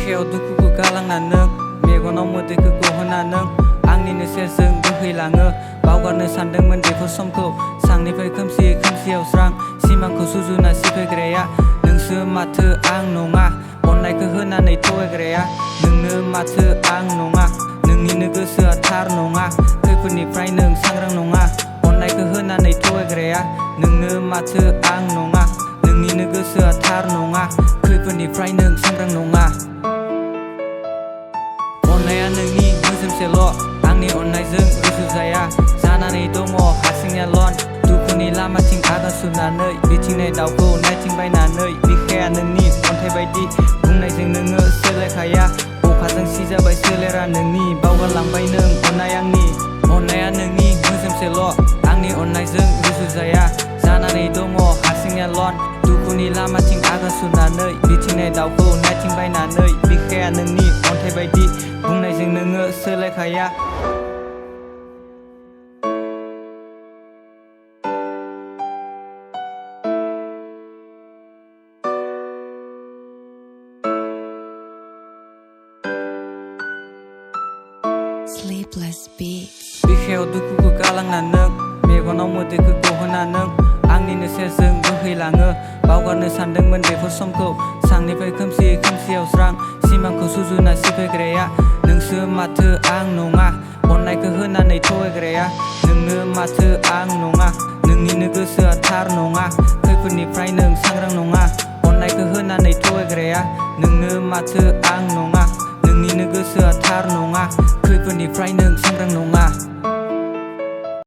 बिखायाव दुखुखौ गालांना नों मेगनाव मोदैखौ गहोना नों आंनिनो सेरजों बोहैलाङो बावगारनो सानदोंमोन बेफोर समखौ सांनिफ्राय खोमसि खोमसियाव स्रां सिमांखौ सुजुना सिफायग्राया नोंसो माथो आं नङा अननायखौ होनानै थगायग्राया नोंनो माथो आं नङा नोंनिनो गोसोआ थार नङा खैफोदनिफ्राय नों सांग्रां नङा अननायखौ होनानै थगायग्राया नोंनो माथो आं नङा नोंनिनो गोसोआ थार नङा खैफोदनिफ्राय नों सांग्रां नङा अननाया नोंनि मोजोमसेल' आंनि अननायजों रुजुजाया जानानै दङ हारसिंयालन दुखुनि लामाथिं आगान सुरनानै बिथिंनाय दाउखौ नायथिंबायनानै बिखाया नोंनि अन्थाइ बायदि बुंनायजों नोङो सोलायखाया अखाजों सिजाबाय सोलेरा नोंनि बावगारलांबाय नों अननाया नोंनि मोजोमसेल' आंनि अननायजों रुजुजाया जानानै दङ हारसिंयालन दुखुनि लामाथिं आगान सुरनानै बिथिंनाय दाउखौ नायथिंबायनानै बिखाया नोंनि अन्थाइ बायदि बुंनायजों नोङो सोलायखाया Sleepless beats. बिखायाव दुखुखौ गालांना नों मेगनाव मोदैखौ गहोना नों आंनिनो सेरजों बोहैलाङो बावगारनो सानदोंमोन बेफोर समखौ सांनिफ्राय खोमसि खोमसियाव स्रां सिमांखौ सुजुना सिफायग्राया नोंसो माथो आं नङा अननायखौ होनानै थगायग्राया नोंनो माथो आं नङा नोंनिनो गोसोआ थार नङा खैफोदनिफ्राय नों सांग्रां नङा अननायखौ होनानै थगायग्राया नोंनो माथो आं नङा नोंनिनो गोसोआ थार नङा खैफोदनिफ्राय नों सांग्रां नङा